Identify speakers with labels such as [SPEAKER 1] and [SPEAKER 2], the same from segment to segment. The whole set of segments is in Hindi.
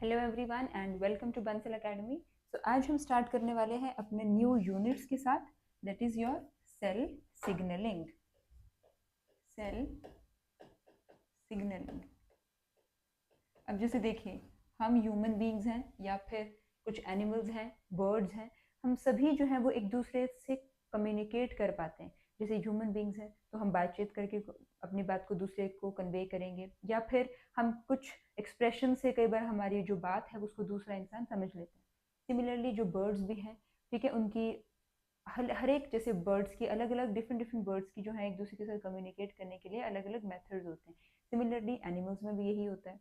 [SPEAKER 1] Hello everyone and welcome to Bansal academy. So आज हम स्टार्ट करने वाले हैं अपने न्यू यूनिट्स के साथ, that is your cell signalling. Cell signalling. अब जैसे देखिए, हम ह्यूमन बीइंग्स हैं या फिर कुछ एनिमल्स हैं, बर्ड्स हैं, हम सभी जो हैं वो एक दूसरे से कम्युनिकेट कर पाते हैं। जैसे ह्यूमन बीइंग्स हैं तो हम बातचीत करके अपनी बात को दूसरे को कन्वे करेंगे, या फिर हम कुछ एक्सप्रेशन से कई बार हमारी जो बात है उसको दूसरा इंसान समझ लेता है। सिमिलरली जो बर्ड्स भी हैं, ठीक है, उनकी हर एक जैसे बर्ड्स की अलग अलग डिफरेंट बर्ड्स की जो है एक दूसरे के साथ कम्युनिकेट करने के लिए अलग अलग मेथड्स होते हैं। सिमिलरली एनिमल्स में भी यही होता है।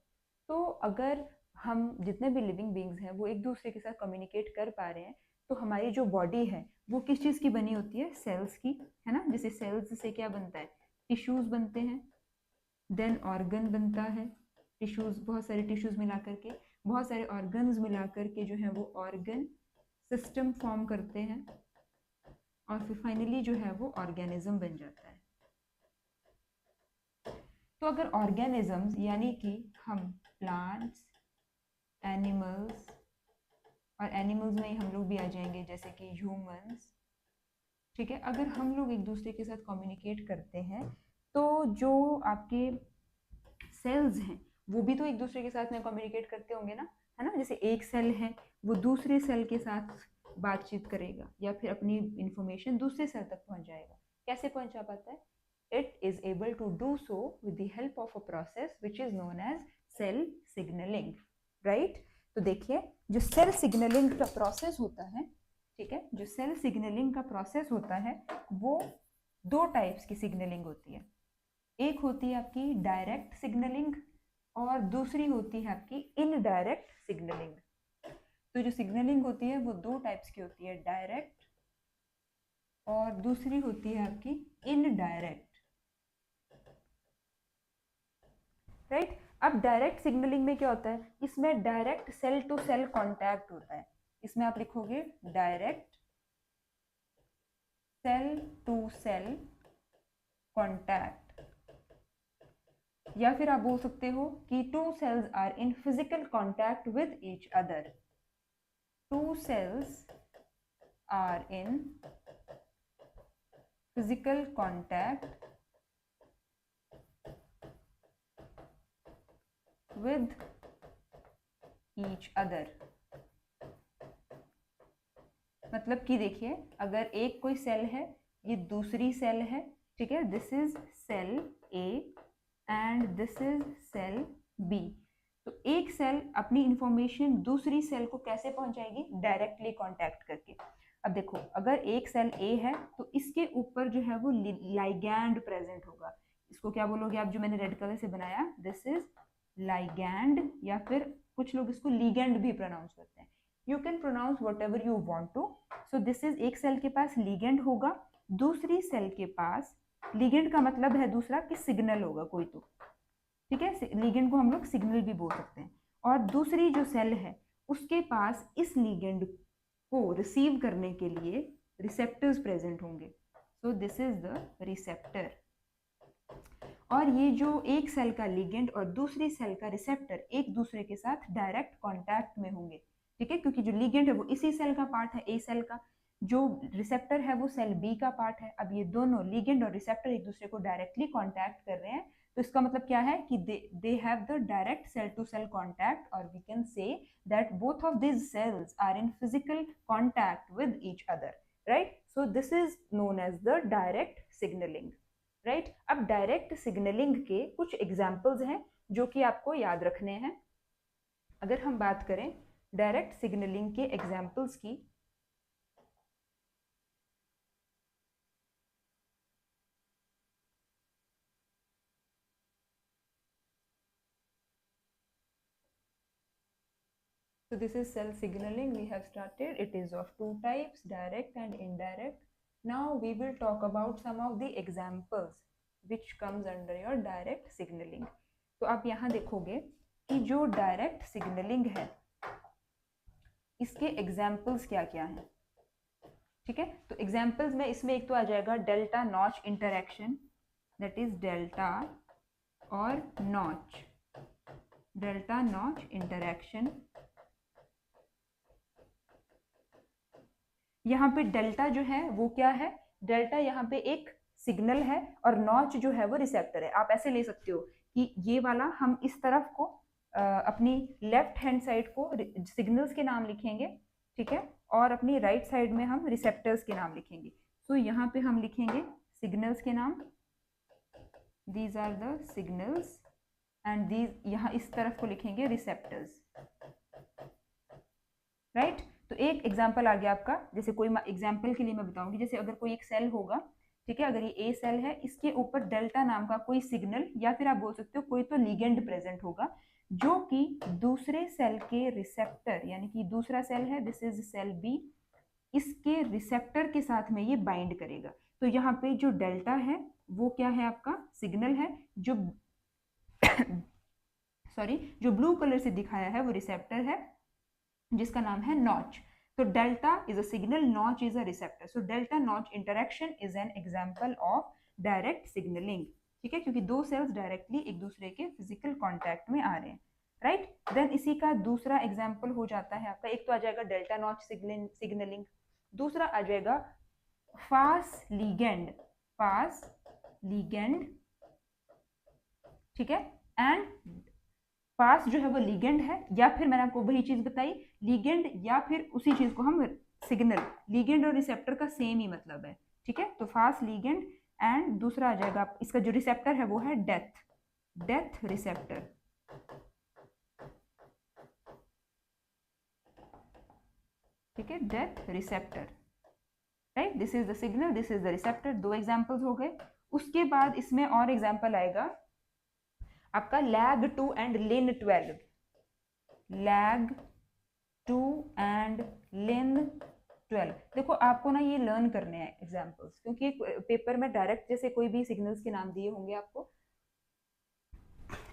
[SPEAKER 1] तो अगर हम जितने भी लिविंग बींग्स हैं वो एक दूसरे के साथ कम्युनिकेट कर पा रहे हैं, तो हमारी जो बॉडी है वो किस चीज़ की बनी होती है? सेल्स की, है ना। जैसे सेल्स से क्या बनता है? टिश्यूज बनते हैं, देन ऑर्गन बनता है। टिश्यूज, बहुत सारे टिश्यूज मिला करके, बहुत सारे ऑर्गन्स मिला करके जो है वो ऑर्गन सिस्टम फॉर्म करते हैं, और फिर फाइनली जो है वो ऑर्गेनिज्म बन जाता है। तो अगर ऑर्गेनिजम्स यानी कि हम प्लांट्स, एनिमल्स, और एनिमल्स में ही हम लोग भी आ जाएंगे जैसे कि ह्यूमंस, ठीक है, अगर हम लोग एक दूसरे के साथ कम्युनिकेट करते हैं तो जो आपके सेल्स हैं वो भी तो एक दूसरे के साथ में कम्युनिकेट करते होंगे ना, है ना। जैसे एक सेल है वो दूसरे सेल के साथ बातचीत करेगा या फिर अपनी इंफॉर्मेशन दूसरे सेल तक पहुंच जाएगा। कैसे पहुंचा पाता है? it is able to do so with the help of a process which is known as cell signaling, right? तो देखिए, जो सेल सिग्नलिंग का प्रोसेस होता है, ठीक है, जो सेल सिग्नलिंग का प्रोसेस होता है वो दो टाइप्स की सिग्नलिंग होती है। एक होती है आपकी डायरेक्ट सिग्नलिंग और दूसरी होती है आपकी इनडायरेक्ट सिग्नलिंग। तो जो सिग्नलिंग होती है वो दो टाइप्स की होती है, डायरेक्ट और दूसरी होती है आपकी इनडायरेक्ट, राइट। अब डायरेक्ट सिग्नलिंग में क्या होता है? इसमें direct cell to cell contact होता है। इसमें आप लिखोगे direct cell to cell contact, या फिर आप बोल सकते हो कि two cells are in physical contact with each other. Two cells are in physical contact with each other। मतलब कि देखिए, अगर एक कोई सेल है, ये दूसरी सेल है, ठीक है, this is cell A and this is cell B. तो एक सेल अपनी इंफॉर्मेशन दूसरी सेल को कैसे पहुंचाएगी? डायरेक्टली कांटेक्ट करके। अब देखो, अगर एक सेल ए है तो इसके ऊपर जो है वो लाइगैंड प्रेजेंट होगा। इसको क्या बोलोगे आप, जो मैंने रेड कलर से बनाया, दिस इज लाइगैंड, या फिर कुछ लोग इसको लीगैंड भी प्रोनाउंस करते हैं। You can pronounce whatever you want to. So this is, एक सेल के पास लीगैंड होगा, दूसरी सेल के पास, लीगैंड का मतलब है दूसरा कि सिग्नल होगा कोई, तो ठीक है, लीगैंड को हम लोग सिग्नल भी बोल सकते हैं। और दूसरी जो सेल है उसके पास इस लीगैंड को रिसीव करने के लिए रिसेप्टर्स प्रेजेंट होंगे। सो दिस इज द रिसेप्टर। और ये जो एक सेल का लिगेंड और दूसरी सेल का रिसेप्टर एक दूसरे के साथ डायरेक्ट कांटेक्ट में होंगे, ठीक है, क्योंकि जो लिगेंड है वो इसी सेल का पार्ट है, ए सेल का, जो रिसेप्टर है वो सेल बी का पार्ट है। अब ये दोनों लिगेंड और रिसेप्टर एक दूसरे को डायरेक्टली कांटेक्ट कर रहे हैं, तो इसका मतलब क्या है कि they have the direct cell to cell contact, और we can say that both of this cells are in physical contact with each other, right. So this is known as the direct signalling, right. अब डायरेक्ट सिग्नलिंग के कुछ एग्जाम्पल्स हैं जो कि आपको याद रखने हैं। अगर हम बात करें डायरेक्ट सिग्नलिंग के एग्जाम्पल्स की, so this is cell signaling we have started. It is of two types, direct and indirect. Now we will talk about some of the examples which comes under your direct signaling. तो आप यहाँ देखोगे कि जो डायरेक्ट सिग्नलिंग है इसके एग्जाम्पल्स क्या क्या हैं, ठीक है। तो एग्जाम्पल्स में इसमें एक तो आ जाएगा delta notch interaction, that is delta और नॉच, डेल्टा नॉच इंटरैक्शन, यहाँ पे डेल्टा जो है वो क्या है, डेल्टा यहाँ पे एक सिग्नल है और नॉच जो है वो रिसेप्टर है। आप ऐसे ले सकते हो कि ये वाला हम इस तरफ को अपनी लेफ्ट हैंड साइड को सिग्नल्स के नाम लिखेंगे, ठीक है, और अपनी राइट साइड में हम रिसेप्टर्स के नाम लिखेंगे। तो यहाँ पे हम लिखेंगे सिग्नल्स के नाम, these are the signals, and these यहाँ इस तरफ को लिखेंगे रिसेप्टर्स, राइट। तो एक एग्जाम्पल आ गया आपका, जैसे कोई एग्जाम्पल के लिए मैं बताऊंगी, जैसे अगर कोई एक सेल होगा, ठीक है, अगर ये ए सेल है, इसके ऊपर डेल्टा नाम का कोई सिग्नल या फिर आप बोल सकते हो कोई तो लिगेंड प्रेजेंट होगा जो कि दूसरे सेल के रिसेप्टर, यानी कि दूसरा सेल है, दिस इज सेल बी, इसके रिसेप्टर के साथ में ये बाइंड करेगा। तो यहाँ पे जो डेल्टा है वो क्या है, आपका सिग्नल है, जो सॉरी जो ब्लू कलर से दिखाया है वो रिसेप्टर है जिसका नाम है नॉच। तो delta is a signal, notch is a receptor. So delta notch interaction is an example of direct signalling, ठीक है, क्योंकि दो सेल्स डायरेक्टली एक दूसरे के फिजिकल कांटेक्ट में आ रहे हैं, राइट। देन इसी का दूसरा एग्जांपल हो जाता है आपका, एक तो आ जाएगा डेल्टा नॉच सिग्नलिंग, दूसरा आ जाएगा फास लीगेंड, फास लीगेंड, ठीक है, एंड फास जो है वो लीगेंड है, या फिर मैंने आपको वही चीज बताई लीगेंड, या फिर उसी चीज को हम सिग्नल, लीगेंड और रिसेप्टर का सेम ही मतलब है, ठीक है। तो फास लीगेंड, एंड दूसरा आ जाएगा इसका जो रिसेप्टर है वो है डेथ, डेथ रिसेप्टर, ठीक है, death receptor, right. This is the signal, this is the receptor, दो एग्जांपल्स हो गए। उसके बाद इसमें और एग्जांपल आएगा आपका lag 2 and lin 12, lag 2 and lin 12। देखो आपको ना ये लर्न करने हैं एग्जांपल्स, क्योंकि पेपर में डायरेक्ट जैसे कोई भी सिग्नल्स के नाम दिए होंगे आपको,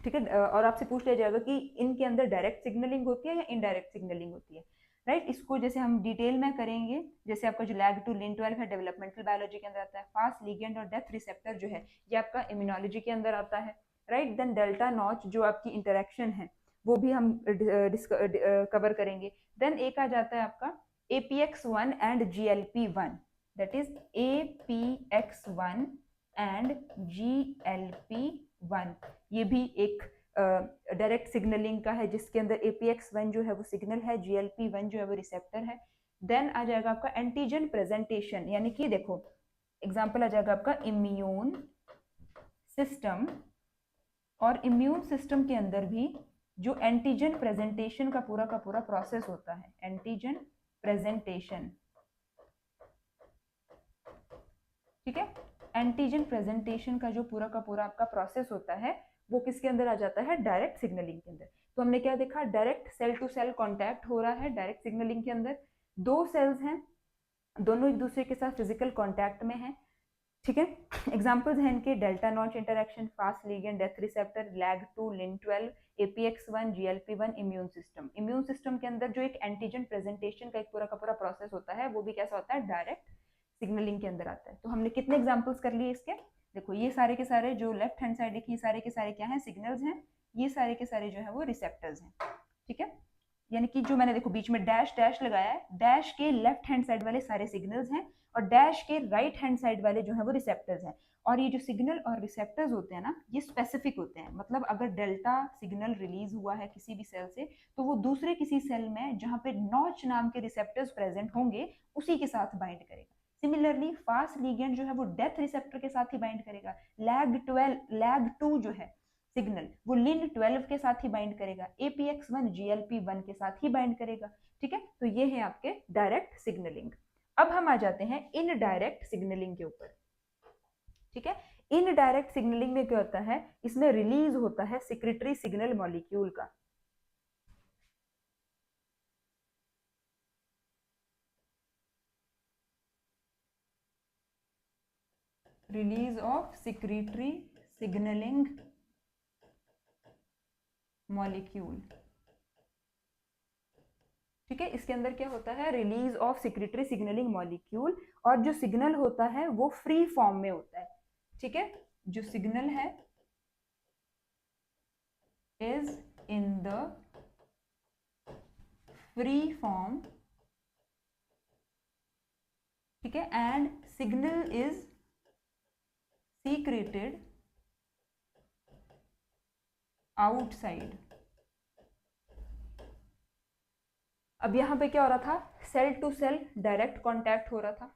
[SPEAKER 1] ठीक है, और आपसे पूछ लिया जाएगा कि इनके अंदर डायरेक्ट सिग्नलिंग होती है या इनडायरेक्ट सिग्नलिंग होती है, राइट। इसको जैसे हम डिटेल में करेंगे, जैसे आपका जो लैग 2 लिन 12 है डेवलपमेंटल बायोलॉजी के अंदर आता है, फास्ट लिगेंड और डेथ रिसेप्टर जो है ये आपका इम्यूनोलॉजी के अंदर आता है, राइट। देन डेल्टा नॉच जो आपकी इंटरेक्शन है वो भी हम कवर करेंगे। देन एक आ जाता है आपका APX1 and GLP1, that is APX1 and GLP1, ये भी एक डायरेक्ट सिग्नलिंग का है, जिसके अंदर APX1 जो है वो सिग्नल है, GLP1 जो है वो रिसेप्टर है। देन आ जाएगा आपका एंटीजन प्रेजेंटेशन, यानी कि देखो एग्जांपल आ जाएगा आपका इम्यून सिस्टम, और इम्यून सिस्टम के अंदर भी जो एंटीजन प्रेजेंटेशन का पूरा प्रोसेस होता है, एंटीजन प्रेजेंटेशन, ठीक है, एंटीजन प्रेजेंटेशन का जो पूरा आपका प्रोसेस होता है वो किसके अंदर आ जाता है, डायरेक्ट सिग्नलिंग के अंदर। तो हमने क्या देखा, direct cell to cell contact हो रहा है डायरेक्ट सिग्नलिंग के अंदर, दो सेल्स हैं, दोनों एक दूसरे के साथ फिजिकल कांटेक्ट में हैं, ठीक है। एग्जांपल्स हैं इनके delta notch interaction, fast ligand, death receptor, lag 2 लिन 12, APX1, GLP1, immune system. Immune system के अंदर जो एक एंटीजन प्रेजेंटेशन का एक पूरा प्रोसेस होता है वो भी कैसा होता है, डायरेक्ट सिग्नलिंग के अंदर आता है। तो हमने कितने एग्जांपल्स कर लिए इसके, देखो ये सारे के सारे जो लेफ्ट हैंड साइड देखिए सारे के सारे क्या हैं, सिग्नल्स हैं, ये सारे के सारे जो है वो रिसेप्टर्स हैं, ठीक है। यानी कि जो मैंने देखो बीच में डैश डैश लगाया है, डैश के लेफ्ट हैंड साइड वाले सारे सिग्नल्स हैं और डैश के राइट हैंड साइड वाले जो है वो रिसेप्टर्स हैं। और ये जो सिग्नल और रिसेप्टर्स होते हैं ना, ये स्पेसिफिक होते हैं, मतलब अगर डेल्टा सिग्नल रिलीज हुआ है किसी भी सेल से तो वो दूसरे किसी सेल में जहाँ पे नॉच नाम के रिसेप्टर्स प्रेजेंट होंगे उसी के साथ बाइंड करेगा। सिमिलरली फास्ट लिगेंड जो है वो डेथ रिसेप्टर के साथ ही बाइंड करेगा, लैग 2 जो है सिग्नल वो लिन 12 के साथ ही बाइंड करेगा, APX1 GLP1 के साथ ही बाइंड करेगा, ठीक है। तो ये है आपके डायरेक्ट सिग्नलिंग। अब हम आ जाते हैं इनडायरेक्ट सिग्नलिंग के ऊपर, ठीक है। इनडायरेक्ट सिग्नलिंग में क्या होता है, इसमें रिलीज होता है सिक्रेटरी सिग्नल मॉलिक्यूल का, release of secretory signalling molecule, ठीक है। इसके अंदर क्या होता है, release of secretory signalling molecule, और जो सिग्नल होता है वो फ्री फॉर्म में होता है, ठीक है। जो सिग्नल है is in the free form ठीक है, and signal is secreted outside. अब यहां पे क्या हो रहा था, cell to cell direct contact हो रहा था,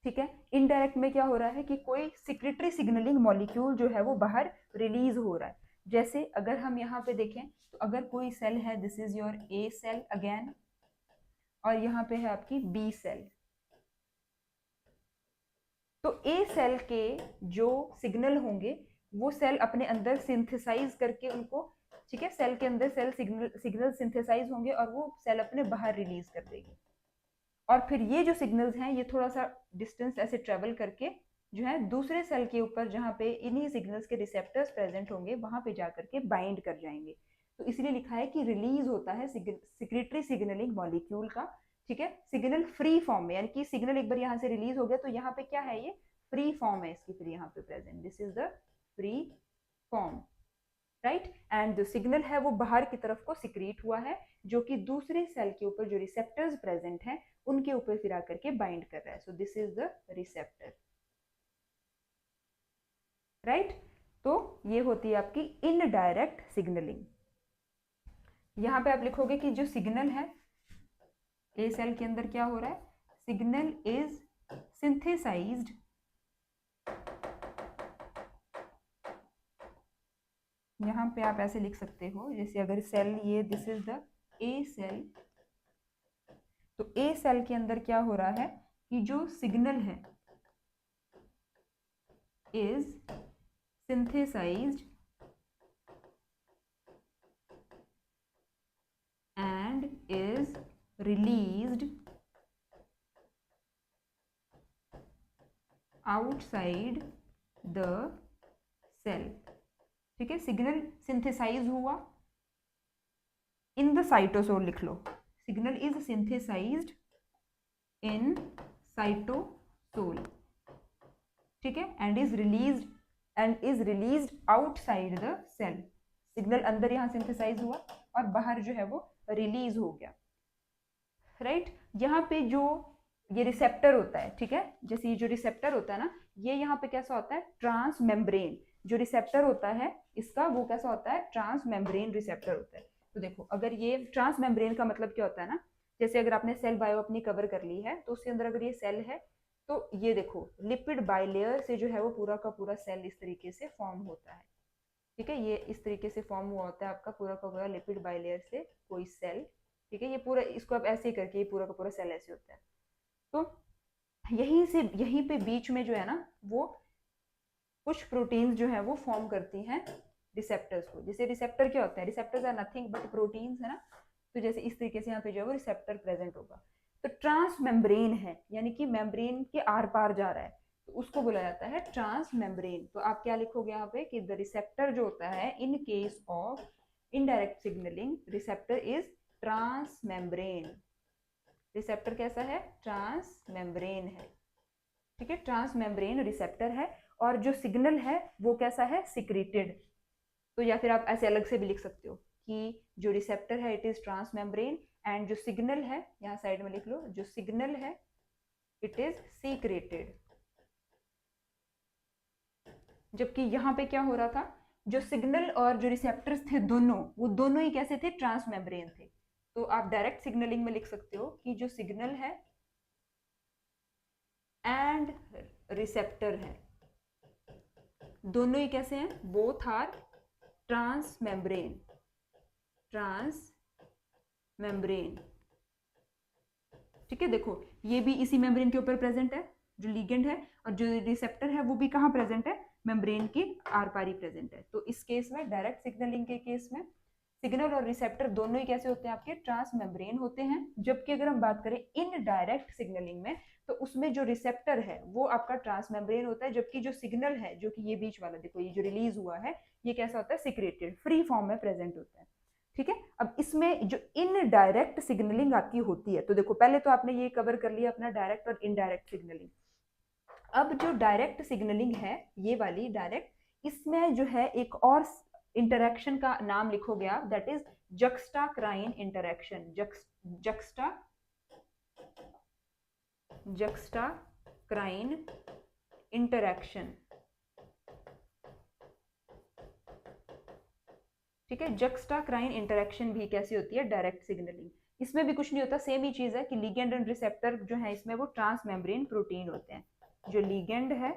[SPEAKER 1] ठीक है। इनडायरेक्ट में क्या हो रहा है कि कोई सिक्रेटरी सिग्नलिंग मॉलिक्यूल जो है वो बाहर रिलीज हो रहा है। जैसे अगर हम यहाँ पे देखें तो अगर कोई सेल है, this is your A cell again, और यहाँ पे है आपकी बी सेल, तो ए सेल के जो सिग्नल होंगे वो सेल अपने अंदर सिंथेसाइज करके उनको, ठीक है, सेल के अंदर सेल सिग्नल सिंथेसाइज होंगे और वो सेल अपने बाहर रिलीज कर देगी। और फिर ये जो सिग्नल्स हैं ये थोड़ा सा डिस्टेंस ऐसे ट्रेवल करके जो है दूसरे सेल के ऊपर जहाँ पे इन्हीं सिग्नल्स के रिसेप्टर्स प्रेजेंट होंगे वहां पे जाकर के बाइंड कर जाएंगे। तो इसलिए लिखा है कि रिलीज होता है सिक्रेटरी सिग्नलिंग मॉलिक्यूल का, ठीक है, सिग्नल फ्री फॉर्म में, यानी कि सिग्नल एक बार यहाँ से रिलीज हो गया तो यहाँ पे क्या है, ये फ्री फॉर्म है इसकी, फिर यहाँ पे present, this is the free form, right. And जो सिग्नल है वो बाहर की तरफ को सिक्रीट हुआ है, जो कि दूसरे सेल के ऊपर जो रिसेप्टर्स प्रेजेंट हैं उनके ऊपर फिर आकर के बाइंड कर रहा है। सो this is the receptor, right. तो ये होती है आपकी इनडायरेक्ट सिग्नलिंग। यहां पे आप लिखोगे कि जो सिग्नल है ए सेल के अंदर क्या हो रहा है, सिग्नल इज सिंथेसाइज्ड यहाँ पे आप ऐसे लिख सकते हो, जैसे अगर सेल ये this is the A cell, तो ए सेल के अंदर क्या हो रहा है कि जो सिग्नल है is synthesised and is released outside the cell, ठीक है। सिग्नल सिंथेसाइज हुआ इन द साइटोसोल, लिख लो, signal is synthesised in cytosol, ठीक है, and is released outside the cell. Signal अंदर यहाँ सिंथेसाइज हुआ और बाहर जो है वो रिलीज हो गया, राइट। यहाँ पे जो ये रिसेप्टर होता है, ठीक है, जैसे ये जो रिसेप्टर होता है ना, ये यहाँ पे कैसा होता है, ट्रांस मेम्ब्रेन जो रिसेप्टर होता है इसका, वो कैसा होता है, ट्रांस मेम्ब्रेन रिसेप्टर होता है। तो देखो अगर ये ट्रांस मेम्ब्रेन का मतलब क्या होता है ना, जैसे अगर आपने सेल बायो अपनी कवर कर ली है तो उसके अंदर अगर ये सेल है तो ये देखो लिपिड बाइलेयर से जो है वो पूरा का पूरा सेल इस तरीके से फॉर्म होता है, ठीक है, ये इस तरीके से फॉर्म हुआ होता है आपका पूरा का पूरा लिपिड बाइलेयर से कोई सेल, ठीक है, ये पूरा, इसको आप ऐसे ही करके ये पूरा का पूरा सेल ऐसे होता है। तो यहीं पे बीच में जो है ना वो कुछ प्रोटीन्स जो है वो फॉर्म करती हैं रिसेप्टर्स को। जैसे रिसेप्टर क्या होता है, receptors are nothing but proteins, है ना। तो जैसे इस तरीके से यहाँ पे जो है वो रिसेप्टर प्रेजेंट होगा। तो ट्रांस मेम्ब्रेन है, यानी कि मेम्ब्रेन के आर पार जा रहा है, तो उसको बोला जाता है ट्रांस मेम्ब्रेन। तो आप क्या लिखोगे यहाँ पे कि द रिसेप्टर जो होता है in case of indirect signalling, receptor is transmembrane. Receptor कैसा है, ट्रांस मेम्ब्रेन है, ठीक है, ट्रांस मेम्ब्रेन रिसेप्टर है। और जो सिग्नल है वो कैसा है, सिक्रेटेड। तो या फिर आप ऐसे अलग से भी लिख सकते हो कि जो रिसेप्टर है it is transmembrane and जो सिग्नल है, यहाँ साइड में लिख लो, जो सिग्नल है इट इज सीक्रेटेड। जबकि यहाँ पे क्या हो रहा था, जो सिग्नल और जो रिसेप्टर्स थे दोनों, वो दोनों ही कैसे थे, ट्रांस मेम्ब्रेन थे। तो आप डायरेक्ट सिग्नलिंग में लिख सकते हो कि जो सिग्नल है एंड रिसेप्टर है दोनों ही कैसे हैं, both are transmembrane, transmembrane, ठीक है। देखो ये भी इसी मेम्ब्रेन के ऊपर प्रेजेंट है जो लिगेंड है, और जो रिसेप्टर है वो भी कहाँ प्रेजेंट है, मेम्ब्रेन की आर पार ही प्रेजेंट है। तो इस केस में डायरेक्ट सिग्नलिंग के केस में सिग्नल और रिसेप्टर दोनों ही कैसे होते हैं, आपके ट्रांस मेम्ब्रेन होते हैं। जबकि अगर हम बात करें इनडायरेक्ट सिग्नलिंग में तो उसमें जो रिसेप्टर है वो आपका ट्रांस मेम्ब्रेन होता है, जबकि जो सिग्नल है जो कि ये बीच वाला देखो ये जो रिलीज हुआ है ये कैसा होता है, सिक्रेटेड, फ्री फॉर्म में प्रेजेंट होता है, ठीक है। अब इसमें जो इनडायरेक्ट सिग्नलिंग आपकी होती है, तो देखो पहले तो आपने ये कवर कर लिया अपना डायरेक्ट और इनडायरेक्ट सिग्नलिंग। अब जो डायरेक्ट सिग्नलिंग है ये वाली डायरेक्ट, इसमें जो है एक और इंटरेक्शन का नाम लिखोगे आप, that is juxtacrine interaction. Juxta juxtacrine interaction, ठीक है। juxtacrine interaction भी कैसी होती है, डायरेक्ट सिग्नलिंग। इसमें भी कुछ नहीं होता, सेम ही चीज है कि लिगेंड एंड रिसेप्टर जो है इसमें वो ट्रांसमेम्ब्रेन प्रोटीन होते हैं। जो लिगेंड है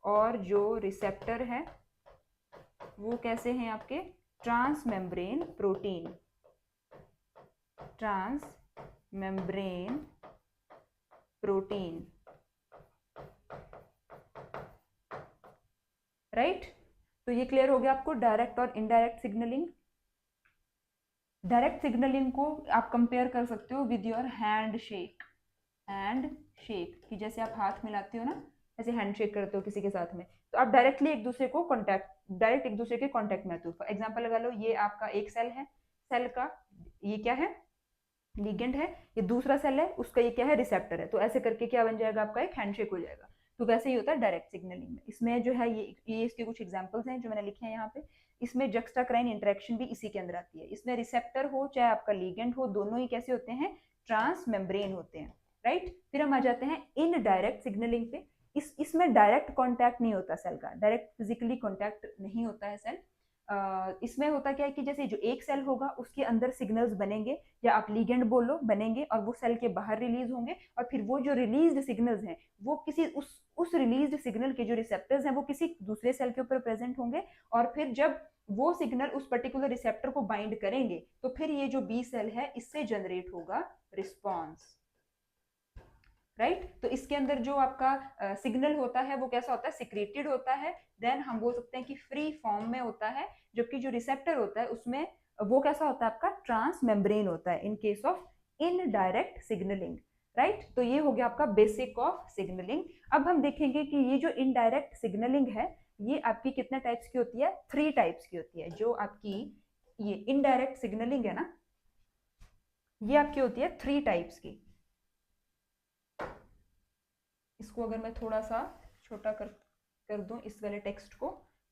[SPEAKER 1] और जो रिसेप्टर है वो कैसे हैं आपके, transmembrane protein, transmembrane protein, right. तो ये क्लियर हो गया आपको डायरेक्ट और इनडायरेक्ट सिग्नलिंग। डायरेक्ट सिग्नलिंग को आप कंपेयर कर सकते हो विद योर हैंड शेक, कि जैसे आप हाथ मिलाते हो ना, ऐसे हैंड शेक करते हो किसी के साथ में, तो आप डायरेक्टली एक दूसरे को डायरेक्ट एक दूसरे के कॉन्टेक्ट में आते हो। फॉर एग्जाम्पल लगा लो, ये आपका एक सेल है, सेल का ये क्या है, लिगेंड है, ये दूसरा सेल है, उसका ये क्या है, रिसेप्टर है। तो ऐसे करके क्या बन जाएगा, आपका एक हैंडशेक हो जाएगा। तो वैसे ही होता है डायरेक्ट सिग्नलिंग में। इसमें जो है ये इसके कुछ एग्जांपल्स हैं जो मैंने लिखे हैं यहाँ पे। इसमें जक्स्टाक्राइन इंटरेक्शन भी इसी के अंदर आती है। इसमें रिसेप्टर हो चाहे आपका लिगेंड हो, दोनों ही कैसे होते हैं, ट्रांसमेम्ब्रेन होते हैं, राइट। फिर हम आ जाते हैं इनडायरेक्ट सिग्नलिंग पे। इसमें डायरेक्ट कॉन्टैक्ट नहीं होता सेल का, डायरेक्ट फिजिकली कॉन्टैक्ट नहीं होता है सेल। इसमें होता क्या है कि जैसे जो एक सेल होगा उसके अंदर सिग्नल्स बनेंगे, या आप लिगेंड बोलो, बनेंगे, और वो सेल के बाहर रिलीज होंगे, और फिर वो जो रिलीज्ड सिग्नल्स हैं वो किसी उस रिलीज्ड सिग्नल के जो रिसेप्टर्स हैं वो किसी दूसरे सेल के ऊपर प्रेजेंट होंगे, और फिर जब वो सिग्नल उस पर्टिकुलर रिसेप्टर को बाइंड करेंगे तो फिर ये जो बी सेल है इससे जनरेट होगा रिस्पॉन्स, राइट। तो इसके अंदर जो आपका सिग्नल होता है वो कैसा होता है, सिक्रेटेड होता है, देन हम बोल सकते हैं कि फ्री फॉर्म में होता है, जबकि जो रिसेप्टर होता है उसमें वो कैसा होता है, आपका ट्रांसमेम्ब्रेन होता है in case of indirect signalling, right. तो ये हो गया आपका बेसिक ऑफ सिग्नलिंग। अब हम देखेंगे कि ये जो इनडायरेक्ट सिग्नलिंग है ये आपकी कितने टाइप्स की होती है, 3 टाइप्स की होती है। जो आपकी ये इनडायरेक्ट सिग्नलिंग है ना, ये आपकी होती है 3 टाइप्स की। इसको अगर मैं थोड़ा सा छोटा कर दूं इस वाले टेक्स्ट को,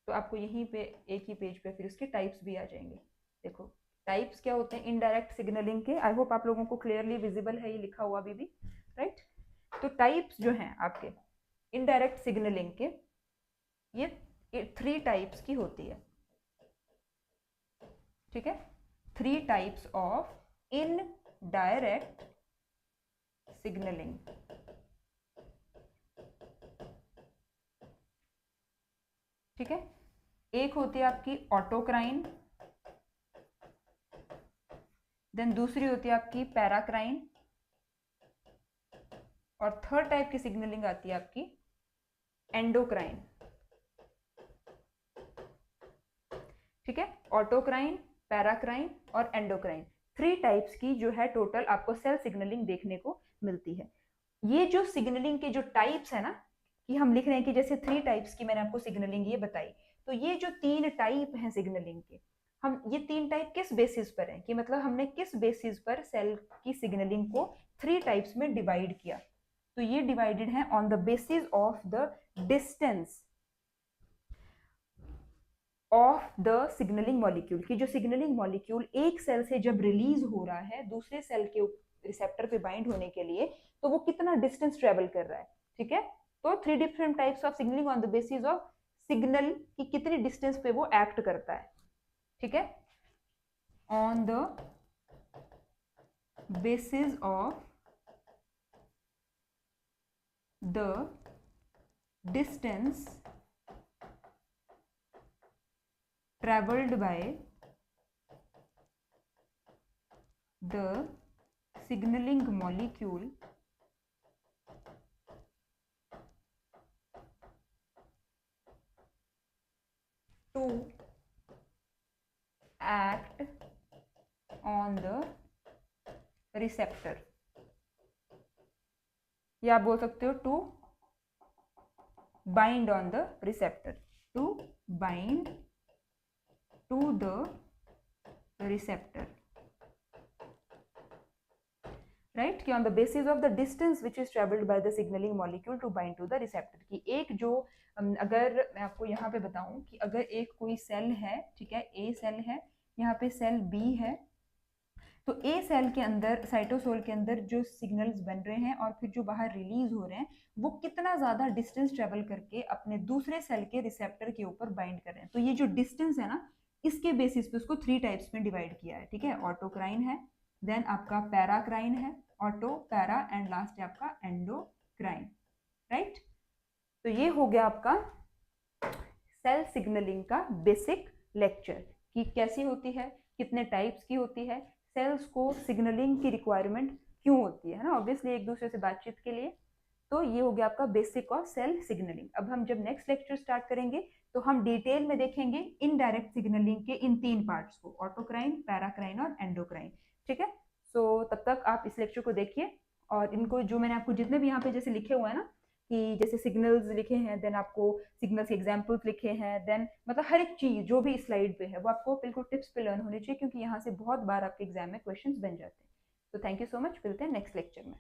[SPEAKER 1] तो आपको यहीं पे एक ही पेज पे फिर इसके टाइप्स भी आ जाएंगे। देखो टाइप्स क्या होते हैं इनडायरेक्ट सिग्नलिंग के। आई होप आप लोगों को क्लियरली विजिबल है ये लिखा हुआ अभी भी, राइट। तो टाइप्स जो हैं आपके इनडायरेक्ट सिग्नलिंग के, ये 3 टाइप्स की होती है, ठीक है। 3 टाइप्स ऑफ इनडायरेक्ट सिग्नलिंग, ठीक है। एक होती है आपकी ऑटोक्राइन, देन दूसरी होती है आपकी पैराक्राइन, और थर्ड टाइप की सिग्नलिंग आती है आपकी एंडोक्राइन, ठीक है। ऑटोक्राइन, पैराक्राइन और एंडोक्राइन, 3 टाइप्स की जो है टोटल आपको सेल सिग्नलिंग देखने को मिलती है। ये जो सिग्नलिंग के जो टाइप्स है ना, कि हम लिख रहे हैं कि जैसे 3 टाइप्स की मैंने आपको सिग्नलिंग ये बताई, तो ये जो 3 टाइप हैं सिग्नलिंग के, हम ये 3 टाइप किस बेसिस पर हैं, कि मतलब हमने किस बेसिस पर सेल की सिग्नलिंग को 3 टाइप्स में डिवाइड किया। तो ये डिवाइडेड है on the basis of the distance of the signalling molecule, की जो सिग्नलिंग मॉलिक्यूल एक सेल से जब रिलीज हो रहा है दूसरे सेल के रिसेप्टर पे बाइंड होने के लिए, तो वो कितना डिस्टेंस ट्रेवल कर रहा है, ठीक है। तो 3 different types of signalling on the basis of signal की कितनी डिस्टेंस पे वो एक्ट करता है, ठीक है। On the basis of the distance traveled by the signaling molecule to act on the receptor, या आप बोल सकते हो to bind on the receptor, to bind to the receptor, right, कि on the basis of the distance which is traveled by the signaling molecule to bind to the receptor। कि एक जो अगर मैं आपको यहाँ पे बताऊं कि अगर एक कोई सेल है, ठीक है, ए सेल है, यहाँ पे सेल बी है, तो ए सेल के अंदर, साइटोसोल के अंदर जो सिग्नल्स बन रहे हैं और फिर जो बाहर रिलीज हो रहे हैं, वो कितना ज्यादा डिस्टेंस ट्रेवल करके अपने दूसरे सेल के रिसेप्टर के ऊपर बाइंड कर रहे हैं। तो ये जो डिस्टेंस है ना, इसके बेसिस पे उसको 3 टाइप्स में डिवाइड किया है, ठीक है। ऑटोक्राइन है, देन आपका पैराक्राइन है, ऑटो, पैरा, एंड लास्ट है आपका एंडोक्राइन, राइट। तो ये हो गया आपका सेल सिग्नलिंग का बेसिक लेक्चर कि कैसी होती है, कितने टाइप्स की होती है, सेल्स को सिग्नलिंग की रिक्वायरमेंट क्यों होती है ना, ऑब्वियसली एक दूसरे से बातचीत के लिए। तो ये हो गया आपका बेसिक ऑफ सेल सिग्नलिंग। अब हम जब नेक्स्ट लेक्चर स्टार्ट करेंगे तो हम डिटेल में देखेंगे इनडायरेक्ट सिग्नलिंग के इन 3 पार्ट्स को, ऑटोक्राइन, पैराक्राइन और एंडोक्राइन, ठीक है। सो तब तक आप इस लेक्चर को देखिए, और इनको जो मैंने आपको जितने भी यहाँ पे जैसे लिखे हुए हैं ना, कि जैसे सिग्नल्स लिखे हैं, देन आपको सिग्नल्स के एग्जांपल्स लिखे हैं, देन मतलब हर एक चीज जो भी स्लाइड पे है वो आपको बिल्कुल टिप्स पे लर्न होनी चाहिए, क्योंकि यहाँ से बहुत बार आपके एग्जाम में क्वेश्चंस बन जाते हैं। तो थैंक यू सो मच, मिलते हैं नेक्स्ट लेक्चर में।